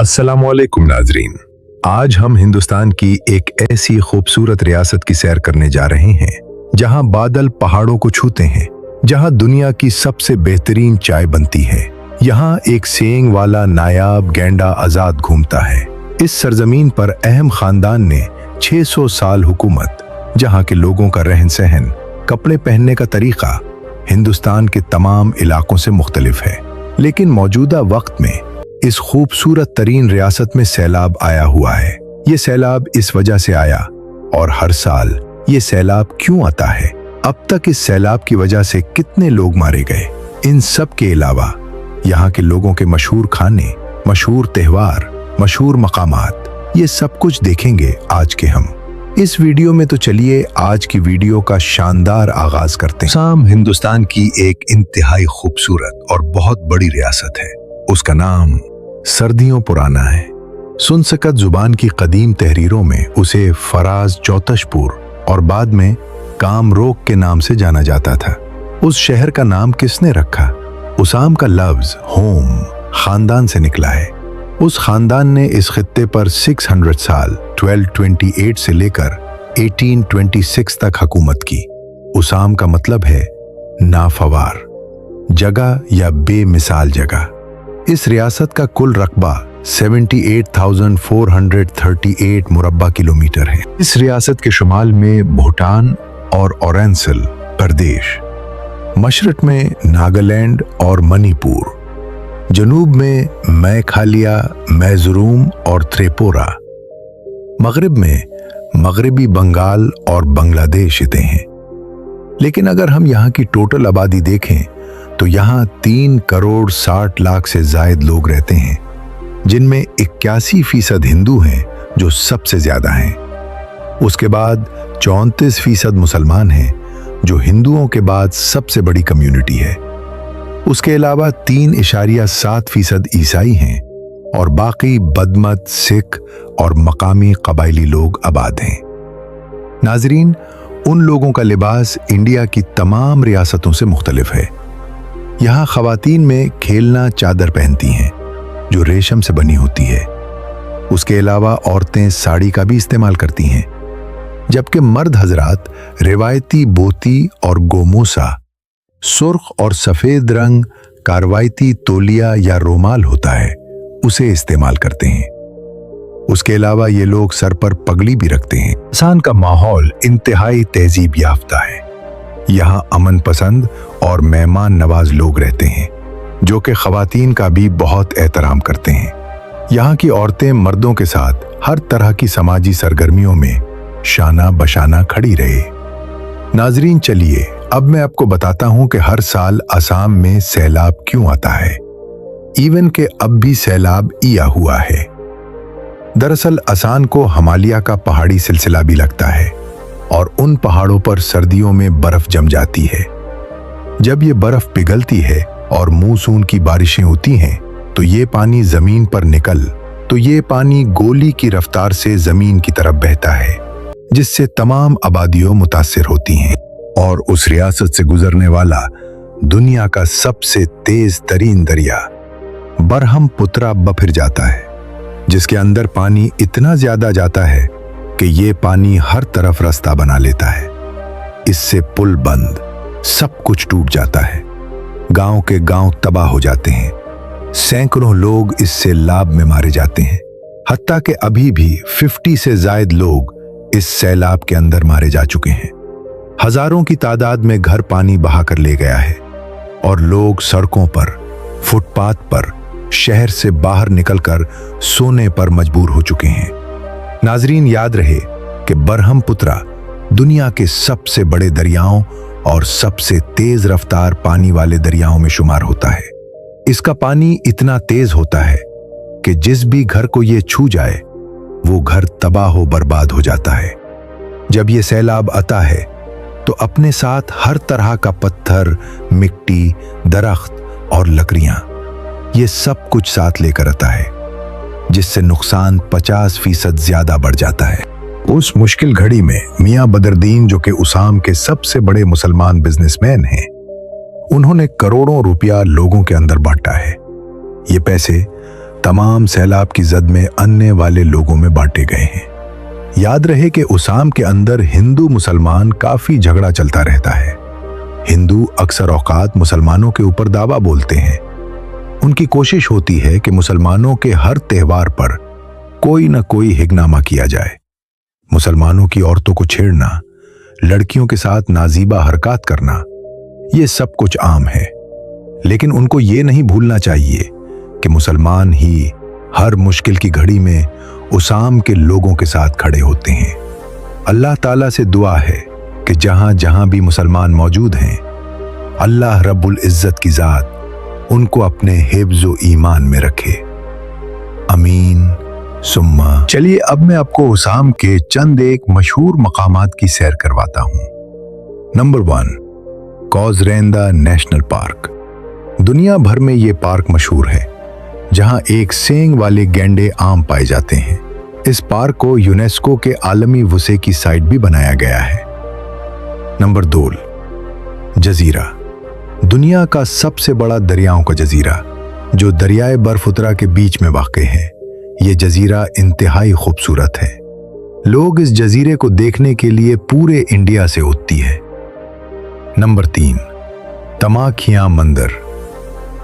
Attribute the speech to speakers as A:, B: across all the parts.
A: अस्सलामुअलैकुम नाजरीन। आज हम हिंदुस्तान की एक ऐसी खूबसूरत रियासत की सैर करने जा रहे हैं जहां बादल पहाड़ों को छूते हैं, जहां दुनिया की सबसे बेहतरीन चाय बनती है, यहां एक सींग वाला नायाब गैंडा आजाद घूमता है। इस सरजमीन पर अहम खानदान ने 600 साल हुकूमत, जहां के लोगों का रहन सहन, कपड़े पहनने का तरीका हिंदुस्तान के तमाम इलाकों से मुख्तलिफ है। लेकिन मौजूदा वक्त में इस खूबसूरत तरीन रियासत में सैलाब आया हुआ है। ये सैलाब इस वजह से आया, और हर साल ये सैलाब क्यों आता है, अब तक इस सैलाब की वजह से कितने लोग मारे गए, इन सब के अलावा यहाँ के लोगों के मशहूर खाने, मशहूर त्योहार, मशहूर मकामात, ये सब कुछ देखेंगे आज के हम इस वीडियो में। तो चलिए आज की वीडियो का शानदार आगाज करते हैं। शाम हिंदुस्तान की एक इंतहाई खूबसूरत और बहुत बड़ी रियासत है। उसका नाम सर्दियों पुराना है। सुनसकत जुबान की कदीम तहरीरों में उसे फराज चौतशपुर और बाद में कामरोक के नाम से जाना जाता था। उस शहर का नाम किसने रखा? उसाम का लफ्ज होम खानदान से निकला है। उस खानदान ने इस खित्ते पर 600 साल 1228 से लेकर 1826 तक हुकूमत की। उसाम का मतलब है नाफवार, जगह या बेमिसाल जगह। इस रियासत का कुल रकबा 78,438 मुरब्बा किलोमीटर है। इस रियासत के शुमाल में भूटान और औरैंसल प्रदेश, मशरक में नागालैंड और मणिपुर, जनूब में मेघालय, मिजोरम और त्रिपुरा, मगरिब में मगरबी बंगाल और बांग्लादेश आते हैं। लेकिन अगर हम यहाँ की टोटल आबादी देखें तो यहाँ 3 करोड़ 60 लाख से जायद लोग रहते हैं, जिनमें 81% हिंदू हैं, जो सबसे ज्यादा हैं। उसके बाद 34% मुसलमान हैं, जो हिंदुओं के बाद सबसे बड़ी कम्युनिटी है। उसके अलावा 3.7% ईसाई हैं और बाकी बदमत, सिख और मकामी कबायली लोग आबाद हैं। नाजरीन, उन लोगों का लिबास इंडिया की तमाम रियासतों से मुख्तलिफ है। यहाँ खवातीन में खेलना चादर पहनती हैं, जो रेशम से बनी होती है। उसके अलावा औरतें साड़ी का भी इस्तेमाल करती हैं, जबकि मर्द हजरात रिवायती बोती और गोमोसा, सुर्ख और सफेद रंग कारवायती तोलिया या रोमाल होता है, उसे इस्तेमाल करते हैं। उसके अलावा ये लोग सर पर पगड़ी भी रखते हैं। इंसान का माहौल इंतहाई तहजीब याफ्ता है। यहाँ अमन पसंद और मेहमान नवाज लोग रहते हैं, जो कि खवातीन का भी बहुत एहतराम करते हैं। यहाँ की औरतें मर्दों के साथ हर तरह की समाजी सरगर्मियों में शाना बशाना खड़ी रहे। नाजरीन, चलिए अब मैं आपको बताता हूँ कि हर साल असम में सैलाब क्यों आता है। इवन के अब भी सैलाब आया हुआ है। दरअसल असम को हिमालय का पहाड़ी सिलसिला भी लगता है, और उन पहाड़ों पर सर्दियों में बर्फ जम जाती है। जब ये बर्फ पिघलती है और मानसून की बारिशें होती हैं, तो ये पानी जमीन पर ये पानी गोली की रफ्तार से जमीन की तरफ बहता है, जिससे तमाम आबादियों मुतासिर होती हैं। और उस रियासत से गुजरने वाला दुनिया का सबसे तेज तरीन दरिया ब्रह्मपुत्र बफिर जाता है, जिसके अंदर पानी इतना ज्यादा जाता है कि ये पानी हर तरफ रास्ता बना लेता है। इससे पुल बंद, सब कुछ टूट जाता है। गांव के गांव तबाह हो जाते हैं। सैकड़ों लोग इस सैलाब में मारे जाते हैं। हत्ता कि अभी भी 50 से ज्यादा लोग इस सैलाब के अंदर मारे जा चुके हैं। हजारों की तादाद में घर पानी बहा कर ले गया है, और लोग सड़कों पर, फुटपाथ पर, शहर से बाहर निकलकर सोने पर मजबूर हो चुके हैं। नाजरीन, याद रहे कि ब्रह्मपुत्र दुनिया के सबसे बड़े दरियाओं और सबसे तेज रफ्तार पानी वाले दरियाओं में शुमार होता है। इसका पानी इतना तेज होता है कि जिस भी घर को ये छू जाए, वो घर तबाह बर्बाद हो जाता है। जब ये सैलाब आता है तो अपने साथ हर तरह का पत्थर, मिट्टी, दरख्त और लकड़ियां, ये सब कुछ साथ लेकर आता है, जिससे नुकसान 50% ज्यादा बढ़ जाता है। उस मुश्किल घड़ी में मियां बदरुद्दीन, जो कि उसाम के सबसे बड़े मुसलमान बिजनेसमैन हैं, उन्होंने करोड़ों रुपया लोगों के अंदर बांटा है। ये पैसे तमाम सैलाब की जद में आने वाले लोगों में बांटे गए हैं। याद रहे कि उसाम के अंदर हिंदू मुसलमान काफी झगड़ा चलता रहता है। हिंदू अक्सर औकात मुसलमानों के ऊपर दावा बोलते हैं। उनकी कोशिश होती है कि मुसलमानों के हर त्योहार पर कोई न कोई हिगनामा किया जाए। मुसलमानों की औरतों को छेड़ना, लड़कियों के साथ नाजीबा हरकत करना, ये सब कुछ आम है। लेकिन उनको ये नहीं भूलना चाहिए कि मुसलमान ही हर मुश्किल की घड़ी में उसाम के लोगों के साथ खड़े होते हैं। अल्लाह ताला से दुआ है कि जहां जहां भी मुसलमान मौजूद हैं, अल्लाह रब्बुल इज्जत की जात उनको अपने हिफ्ज़ ईमान में रखे। अमीन सुम्मा। चलिए अब मैं आपको उसाम के चंद एक मशहूर मकामात की सैर करवाता हूं। नंबर 1, कौजरेंदा नेशनल पार्क। दुनिया भर में ये पार्क मशहूर है, जहां एक सींग वाले गैंडे आम पाए जाते हैं। इस पार्क को यूनेस्को के आलमी वुसे की साइट भी बनाया गया है। नंबर 2, जजीरा। दुनिया का सबसे बड़ा दरियाओं का जजीरा, जो दरियाए बर्फुतरा के बीच में वाक़ई है। ये जजीरा इंतहाई खूबसूरत है। लोग इस जजीरे को देखने के लिए पूरे इंडिया से उठती है। नंबर 3, तमाखिया मंदिर।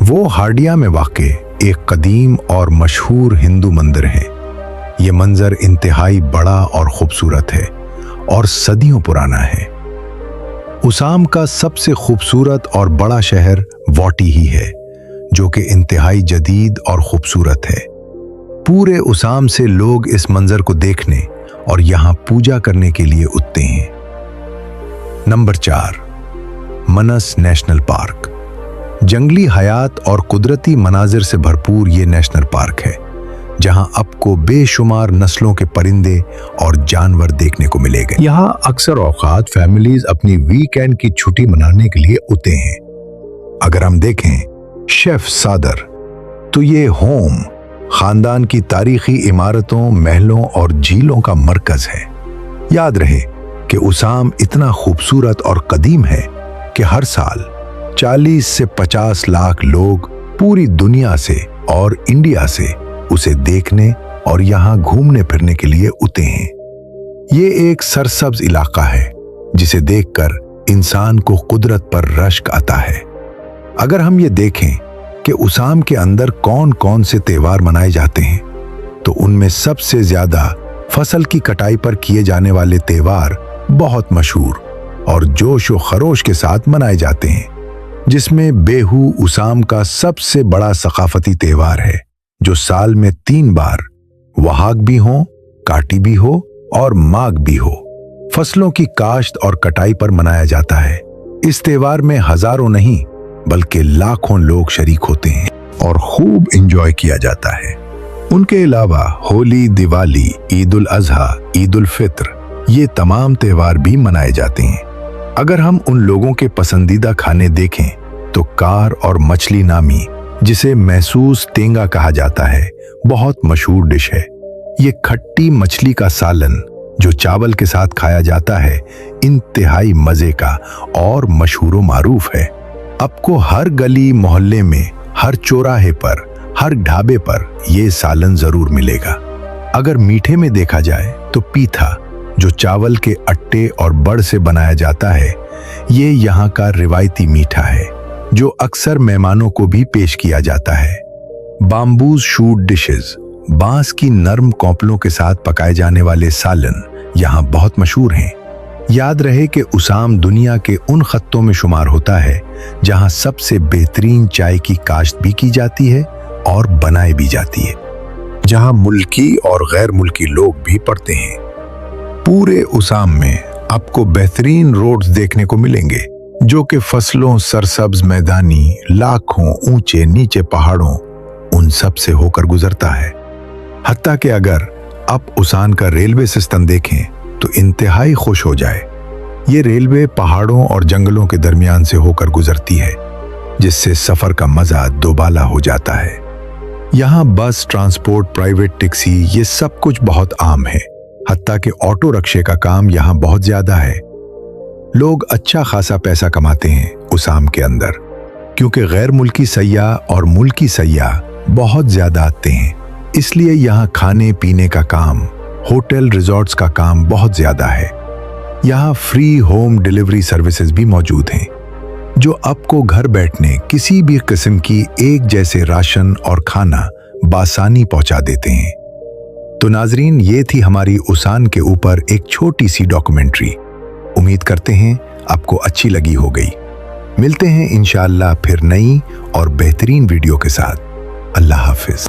A: वो हार्डिया में वाक़ई एक कदीम और मशहूर हिंदू मंदिर है। ये मंजर इंतहाई बड़ा और खूबसूरत है और सदियों पुराना है। उसाम का सबसे खूबसूरत और बड़ा शहर वॉटी ही है, जो कि इंतहाई जदीद और खूबसूरत है। पूरे उसाम से लोग इस मंजर को देखने और यहां पूजा करने के लिए उठते हैं। नंबर 4, मनस नेशनल पार्क। जंगली हयात और कुदरती मनाजिर से भरपूर ये नेशनल पार्क है, जहां आपको बेशुमार नस्लों के परिंदे और जानवर देखने को मिलेंगे। यहाँ अक्सर औकात फैमिलीज अपनी वीकेंड की छुट्टी मनाने के लिए उठते हैं। अगर हम देखें शेफ सादर, तो ये होम खानदान की तारीखी इमारतों, महलों और झीलों का मरकज है। याद रहे कि उसाम इतना खूबसूरत और कदीम है कि हर साल 40 से 50 लाख लोग पूरी दुनिया से और इंडिया से उसे देखने और यहाँ घूमने फिरने के लिए उठते हैं। ये एक सरसब्ज इलाका है, जिसे देखकर इंसान को कुदरत पर रश्क आता है। अगर हम ये देखें कि उसाम के अंदर कौन कौन से त्योहार मनाए जाते हैं, तो उनमें सबसे ज्यादा फसल की कटाई पर किए जाने वाले त्योहार बहुत मशहूर और जोश व खरोश के साथ मनाए जाते हैं, जिसमें बेहू उसाम का सबसे बड़ा सकाफती त्योहार है, जो साल में 3 बार वहाग भी हो, काटी भी हो और माघ भी हो, फसलों की काश्त और कटाई पर मनाया जाता है। इस त्योहार में हजारों नहीं बल्कि लाखों लोग शरीक होते हैं और खूब एंजॉय किया जाता है। उनके अलावा होली, दिवाली, ईद उल अजहा, ईद उल फित्र, ये तमाम त्योहार भी मनाए जाते हैं। अगर हम उन लोगों के पसंदीदा खाने देखें तो कार और मछली नामी, जिसे महसूस तेंगा कहा जाता है, बहुत मशहूर डिश है। ये खट्टी मछली का सालन जो चावल के साथ खाया जाता है, इंतहाई मजे का और मशहूर मारूफ है। आपको हर गली मोहल्ले में, हर चौराहे पर, हर ढाबे पर ये सालन जरूर मिलेगा। अगर मीठे में देखा जाए तो पीठा, जो चावल के अट्टे और बड़ से बनाया जाता है, ये यहाँ का रिवायती मीठा है, जो अक्सर मेहमानों को भी पेश किया जाता है। बाम्बूज शूट डिशेस, बांस की नरम कौपलों के साथ पकाए जाने वाले सालन यहाँ बहुत मशहूर हैं। याद रहे कि उसाम दुनिया के उन खत्तों में शुमार होता है जहाँ सबसे बेहतरीन चाय की काश्त भी की जाती है और बनाई भी जाती है, जहाँ मुल्की और गैर मुल्की लोग भी पढ़ते हैं। पूरे उसाम में आपको बेहतरीन रोड्स देखने को मिलेंगे, जो कि फसलों, सरसब्ज मैदानी, लाखों ऊंचे नीचे पहाड़ों, उन सब से होकर गुजरता है। हत्ता कि अगर आप उसान का रेलवे सिस्टम देखें तो इंतहाई खुश हो जाए। ये रेलवे पहाड़ों और जंगलों के दरमियान से होकर गुजरती है, जिससे सफर का मजा दोबाला हो जाता है। यहाँ बस, ट्रांसपोर्ट, प्राइवेट टैक्सी, ये सब कुछ बहुत आम है। हत्ता कि ऑटो रिक्शे का काम यहाँ बहुत ज्यादा है। लोग अच्छा खासा पैसा कमाते हैं उसाम के अंदर, क्योंकि गैर मुल्की सयाह और मुल्की सयाह बहुत ज़्यादा आते हैं, इसलिए यहाँ खाने पीने का काम, होटल रिजॉर्ट्स का काम बहुत ज़्यादा है। यहाँ फ्री होम डिलीवरी सर्विसेज भी मौजूद हैं, जो आपको घर बैठने किसी भी किस्म की एक जैसे राशन और खाना बासानी पहुंचा देते हैं। तो नाजरीन, ये थी हमारी उसान के ऊपर एक छोटी सी डॉक्यूमेंट्री। उम्मीद करते हैं आपको अच्छी लगी हो गई। मिलते हैं इंशाअल्लाह फिर नई और बेहतरीन वीडियो के साथ। अल्लाह हाफिज।